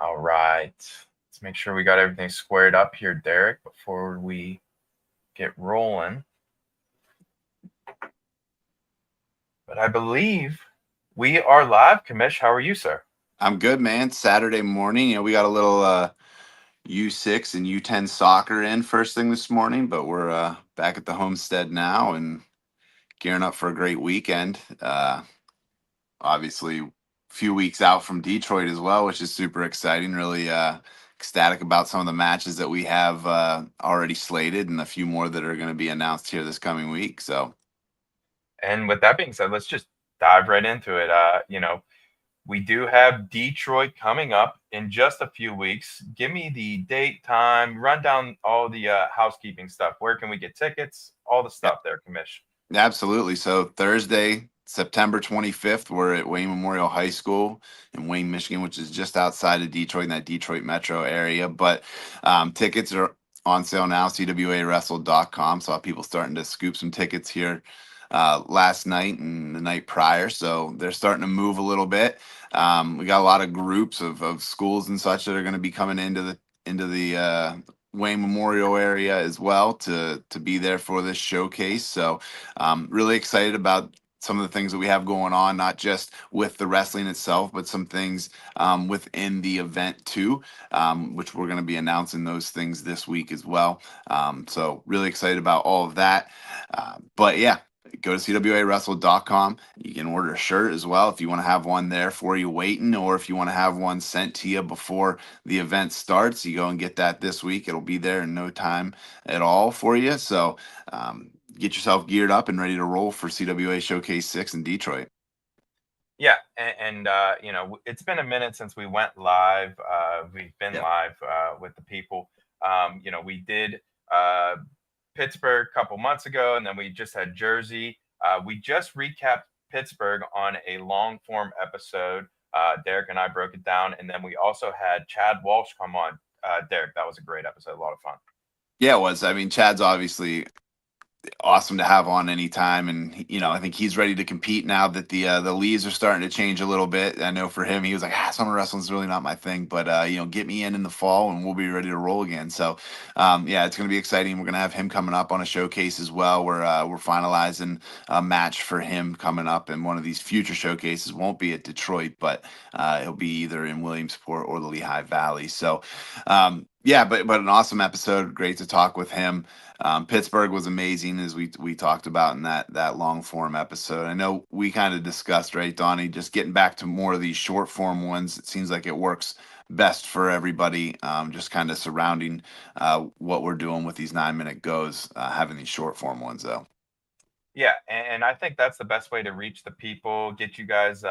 All right. Let's make sure we got everything squared up here, Derek, before we get rolling. But I believe we are live. Commish, how are you, sir? I'm good, man. Saturday morning. We got a little U6 and U10 soccer in first thing this morning, but we're back at the homestead now and gearing up for a great weekend. Obviously, a few weeks out from Detroit as well, which is super exciting. Really ecstatic about some of the matches that we have already slated and a few more that are going to be announced here this coming week. So, And with that being said, let's just dive right into it. We do have Detroit coming up in just a few weeks. Give me the date, time, run down all the housekeeping stuff. Where can we get tickets? All the yeah, stuff there, Commish. absolutely. So, Thursday, September 25th, we're at Wayne Memorial High School in Wayne, Michigan, which is just outside of Detroit in that Detroit metro area. But tickets are on sale now, cwawrestle.com. So, people starting to scoop some tickets here last night and the night prior. So, they're starting to move a little bit. We got a lot of groups of schools and such that are going to be coming into the Wayne Memorial area as well to be there for this showcase. So really excited about some of the things that we have going on, not just with the wrestling itself, but some things within the event too, which we're going to be announcing those things this week as well. So really excited about all of that. But yeah, go to cwawrestle.com. You can order a shirt as well if you want to have one there for you waiting, or if you want to have one sent to you before the event starts, you go and get that this week. It'll be there in no time at all for you. So get yourself geared up and ready to roll for CWA Showcase 6 in Detroit. Yeah, it's been a minute since we went live. We've been Yep. live with the people. We did Pittsburgh a couple months ago, and then we just had Jersey. We just recapped Pittsburgh on a long form episode. Derek and I broke it down, and then we also had Chad Walsh come on. Derek, that was a great episode, a lot of fun. Yeah, it was. I mean, Chad's obviously awesome to have on anytime, and I think he's ready to compete now that the leaves are starting to change a little bit. I know for him, he was like, summer wrestling's really not my thing, but get me in the fall and we'll be ready to roll again. So yeah, it's going to be exciting. We're going to have him coming up on a showcase as well. We're finalizing a match for him coming up, and one of these future showcases won't be at Detroit, but it'll be either in Williamsport or the Lehigh Valley. So yeah, but an awesome episode. Great to talk with him. Pittsburgh was amazing, as we talked about in that long form episode. I know we kind of discussed, right, Donnie, just getting back to more of these short form ones. It seems like it works best for everybody. Just kind of surrounding what we're doing with these 9-minute goes, having these short form ones though. Yeah, and I think that's the best way to reach the people, get you guys,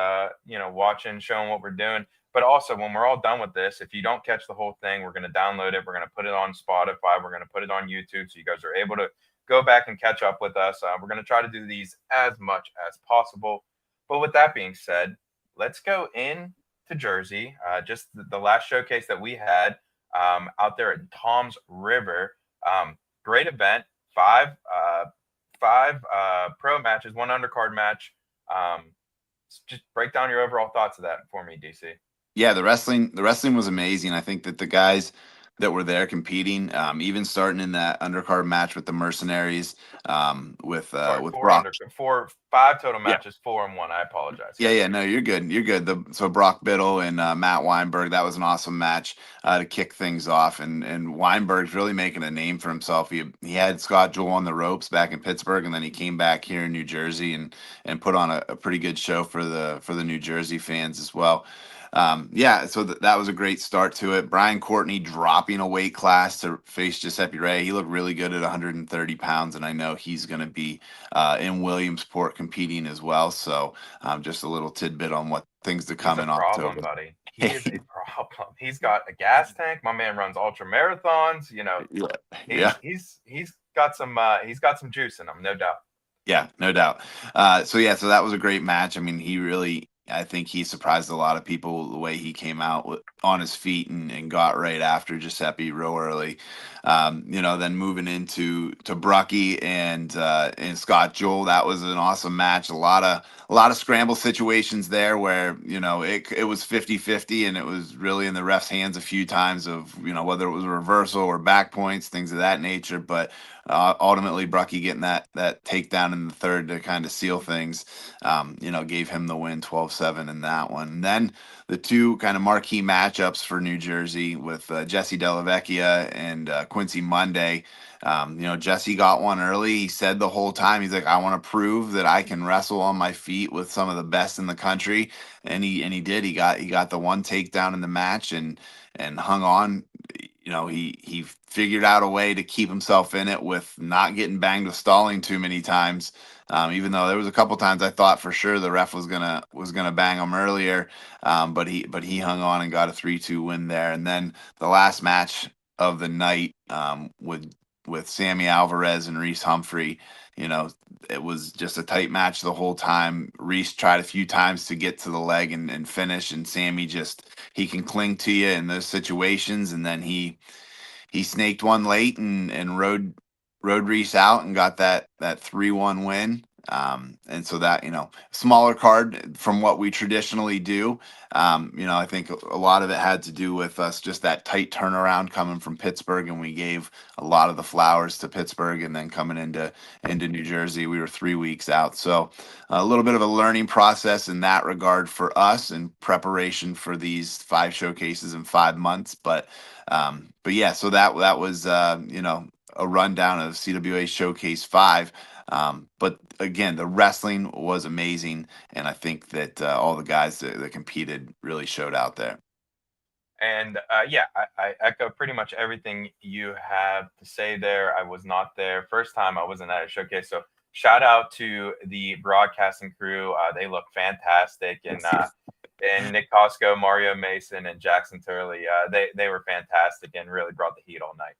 watching, showing what we're doing. But also, when we're all done with this, if you don't catch the whole thing, we're going to download it. We're going to put it on Spotify. We're going to put it on YouTube, so you guys are able to go back and catch up with us. We're going to try to do these as much as possible. But with that being said, let's go in to Jersey. Just the last showcase that we had out there at Tom's River. Great event. Five pro matches, one undercard match. Just break down your overall thoughts of that for me, DC. Yeah, the wrestling was amazing. I think that the guys that were there competing, even starting in that undercard match with the Mercenaries, Sorry, with Brock. five total Yeah, matches, 4-1. I apologize. yeah, Yes. yeah. No, you're good. You're good. So Brock Biddle and Matt Weinberg, that was an awesome match to kick things off. And Weinberg's really making a name for himself. He had Scott Jewell on the ropes back in Pittsburgh, and then he came back here in New Jersey and put on a pretty good show for the New Jersey fans as well. Yeah, so that was a great start to it. Brian Courtney dropping a weight class to face Giuseppe Ray. He looked really good at 130 pounds, and I know he's going to be in Williamsport competing as well. So just a little tidbit on what things to He's come a in problem, October. buddy. He is a problem. He's got a gas tank. My man runs ultra marathons. Yeah, yeah, He's got some juice in him, no doubt. yeah, no doubt. So that was a great match. I mean, I think he surprised a lot of people the way he came out on his feet and got right after Giuseppe real early. Then moving into Brucky and Scott Joel, that was an awesome match. A lot of scramble situations there where it was 50-50, and it was really in the ref's hands a few times of whether it was a reversal or back points, things of that nature. But ultimately, Brucky getting that takedown in the third to kind of seal things, gave him the win 12-7 in that one. And then the two kind of marquee matchups for New Jersey with Jesse Delavecchia and Quincy Monday. Jesse got one early. He said the whole time, he's like, I want to prove that I can wrestle on my feet with some of the best in the country. And he did. He got the one takedown in the match and hung on. He figured out a way to keep himself in it with not getting banged with stalling too many times. Even though there was a couple times I thought for sure the ref was gonna bang him earlier, but he hung on and got a 3-2 win there. And then the last match of the night, with Sammy Alvarez and Reese Humphrey, it was just a tight match the whole time. Reese tried a few times to get to the leg and finish, and Sammy he can cling to you in those situations, and then he snaked one late and rode Reese out and got that 3-1 win. And so that, smaller card from what we traditionally do. I think a lot of it had to do with us just that tight turnaround coming from Pittsburgh, and we gave a lot of the flowers to Pittsburgh, and then coming into New Jersey, we were 3 weeks out. So a little bit of a learning process in that regard for us in preparation for these 5 showcases in 5 months. But yeah, so that was a rundown of CWA Showcase 5. But again, the wrestling was amazing, and I think that all the guys that competed really showed out there. And yeah, I echo pretty much everything you have to say there. I was not there. First time I wasn't at a showcase. So shout out to the broadcasting crew. They look fantastic. And Nick Costco, Mario Mason, and Jackson Turley, they were fantastic and really brought the heat all night.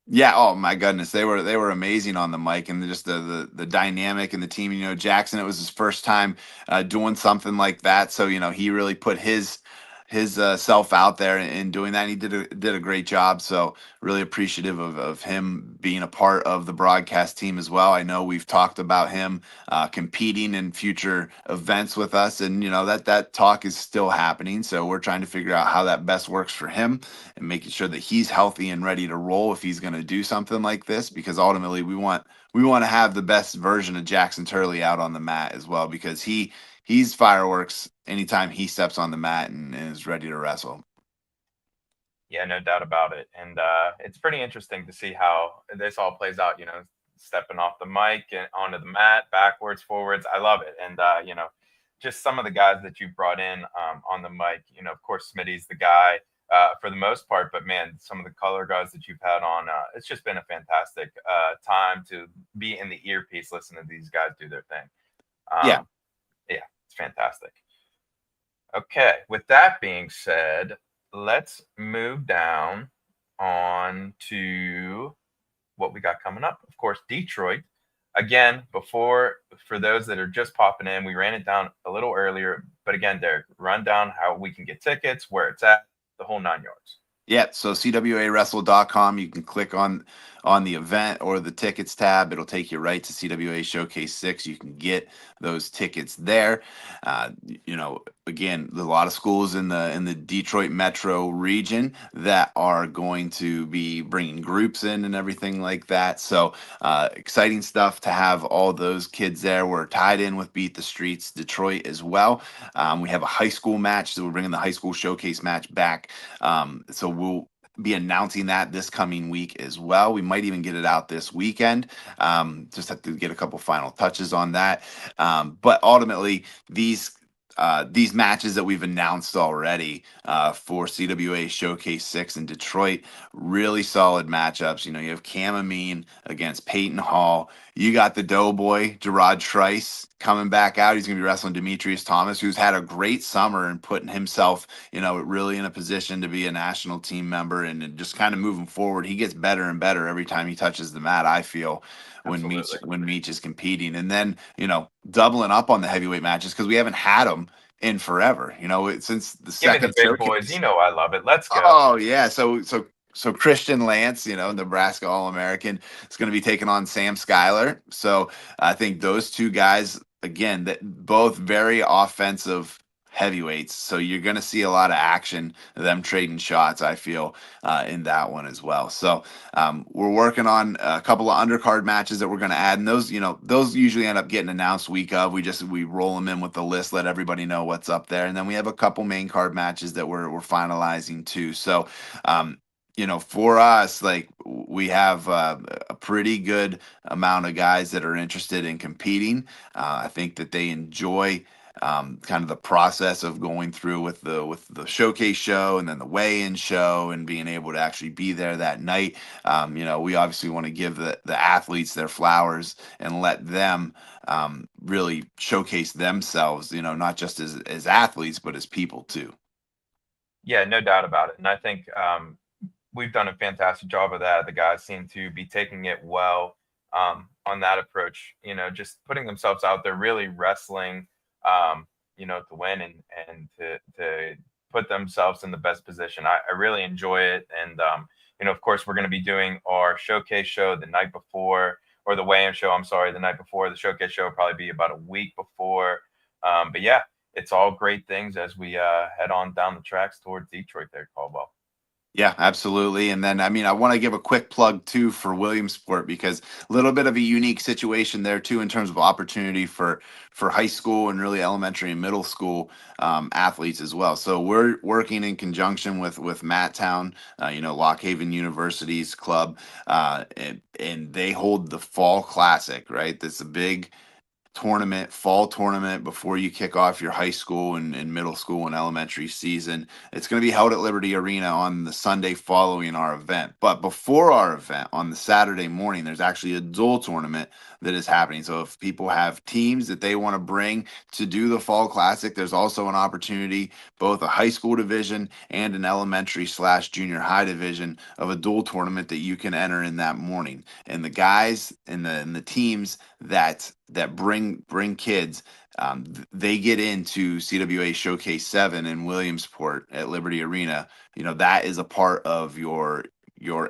Yeah. Oh my goodness, they were amazing on the mic, and just the dynamic and the team. Jackson, it was his first time doing something like that, so he really put his self out there in doing that. And he did a great job. So really appreciative of him being a part of the broadcast team as well. I know we've talked about him competing in future events with us, and that talk is still happening. So we're trying to figure out how that best works for him and making sure that he's healthy and ready to roll if he's going to do something like this, because ultimately we want to have the best version of Jackson Turley out on the mat as well, because he's fireworks anytime he steps on the mat and is ready to wrestle. Yeah, no doubt about it. And it's pretty interesting to see how this all plays out, stepping off the mic and onto the mat, backwards, forwards. I love it. And, just some of the guys that you brought in on the mic, of course, Smitty's the guy for the most part, but man, some of the color guys that you've had on, it's just been a fantastic time to be in the earpiece, listen to these guys do their thing. Yeah. Yeah, it's fantastic. Okay, with that being said, let's move down on to what we got coming up. Of course, Detroit. Again, for those that are just popping in, we ran it down a little earlier. But again, Derek, run down how we can get tickets, where it's at, the whole 9 yards. Yeah, so CWAWrestle.com, you can click on the event or the tickets tab. It'll take you right to CWA Showcase 6. You can get those tickets there. Again, there's a lot of schools in the Detroit metro region that are going to be bringing groups in and everything like that. So exciting stuff to have all those kids there. We're tied in with Beat the Streets Detroit as well. We have a high school match, so we're bringing the high school showcase match back. So we'll be announcing that this coming week as well. We might even get it out this weekend. Just have to get a couple final touches on that. But ultimately, these matches that we've announced already for CWA Showcase 6 in Detroit, really solid matchups. You have Cam Amin against Peyton Hall. You got the Doughboy, Gerard Trice, coming back out. He's going to be wrestling Demetrius Thomas, who's had a great summer and putting himself, really in a position to be a national team member, and just kind of moving forward. He gets better and better every time he touches the mat, I feel, when Meach is competing. And then, doubling up on the heavyweight matches, because we haven't had them in forever, since the second Give me the big showcase. boys. I love it. Let's go. Oh yeah. So So Christian Lance, Nebraska All-American, is going to be taking on Sam Schuyler. So I think those two guys, again, that both very offensive heavyweights. So you're going to see a lot of action, them trading shots, I feel, in that one as well. So we're working on a couple of undercard matches that we're going to add. And those usually end up getting announced week of. We roll them in with the list, let everybody know what's up there. And then we have a couple main card matches that we're finalizing too. So, for us, like we have a pretty good amount of guys that are interested in competing. I think that they enjoy kind of the process of going through with the showcase show and then the weigh-in show and being able to actually be there that night. We obviously want to give the athletes their flowers and let them really showcase themselves. Not just as athletes, but as people too. Yeah, no doubt about it. And I think we've done a fantastic job of that. The guys seem to be taking it well on that approach. Just putting themselves out there, really wrestling, to win and to put themselves in the best position. I really enjoy it, and of course, we're going to be doing our showcase show the night before, or the weigh-in show. I'm sorry, the night before. The showcase show will probably be about a week before. But yeah, it's all great things as we head on down the tracks towards Detroit there, Caldwell. Yeah, absolutely. And then, I want to give a quick plug too for Williamsport, because a little bit of a unique situation there too in terms of opportunity for high school and really elementary and middle school athletes as well. So we're working in conjunction with Matt Town, Lock Haven University's club, and they hold the Fall Classic, right? That's a big fall tournament before you kick off your high school and middle school and elementary season. It's going to be held at Liberty Arena on the Sunday following our event. But before our event on the Saturday morning, there's actually a dual tournament that is happening. So if people have teams that they want to bring to do the Fall Classic, there's also an opportunity, both a high school division and an elementary/junior high division of a dual tournament that you can enter in that morning. And the guys and the teams that bring kids, they get into CWA Showcase 7 in Williamsport at Liberty Arena. That is a part of your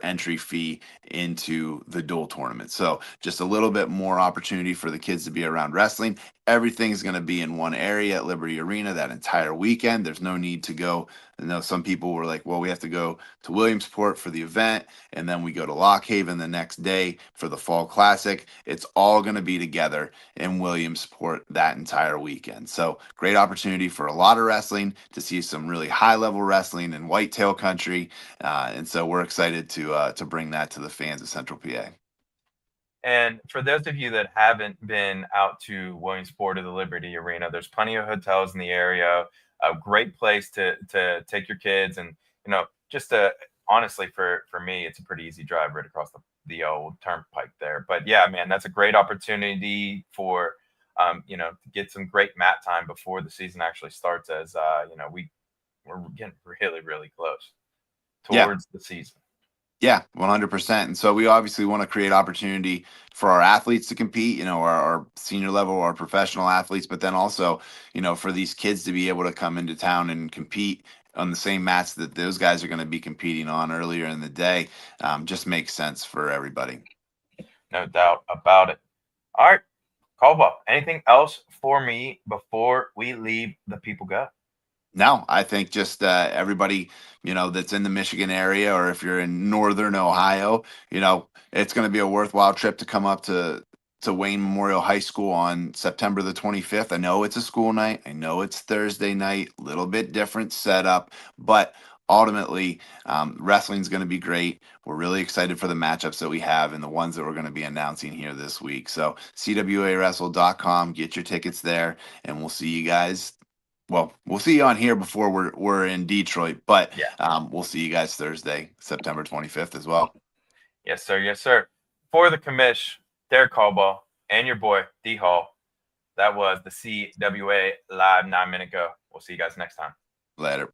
entry fee into the dual tournament. So just a little bit more opportunity for the kids to be around wrestling. Everything's going to be in one area at Liberty Arena that entire weekend. There's no need to go. I know some people were like, well, we have to go to Williamsport for the event, and then we go to Lock Haven the next day for the Fall Classic. It's all going to be together in Williamsport that entire weekend. So great opportunity for a lot of wrestling, to see some really high level wrestling in whitetail country. And so we're excited to bring that to the fans of Central PA. And for those of you that haven't been out to Williamsport or the Liberty Arena, there's plenty of hotels in the area. A great place to take your kids, and just honestly for me, it's a pretty easy drive right across the old turnpike there. But yeah, man, that's a great opportunity for to get some great mat time before the season actually starts, as we're getting really, really close towards the season. Yeah, 100%. And so we obviously want to create opportunity for our athletes to compete, our senior level, our professional athletes, but then also, for these kids to be able to come into town and compete on the same mats that those guys are going to be competing on earlier in the day. Just makes sense for everybody. No doubt about it. All right, Caldwell, anything else for me before we leave the people go? No, I think just everybody, that's in the Michigan area, or if you're in Northern Ohio, it's going to be a worthwhile trip to come up to Wayne Memorial High School on September the 25th. I know it's a school night. I know it's Thursday night, a little bit different setup, but ultimately, wrestling's going to be great. We're really excited for the matchups that we have and the ones that we're going to be announcing here this week. So CWAWrestle.com, get your tickets there, and we'll see you guys. Well, we'll see you on here before we're in Detroit, but we'll see you guys Thursday, September 25th as well. Yes, sir. Yes, sir. For the commish, Derek Caldwell, and your boy, DHall, that was the CWA Live 9 Minute Go. We'll see you guys next time. Later.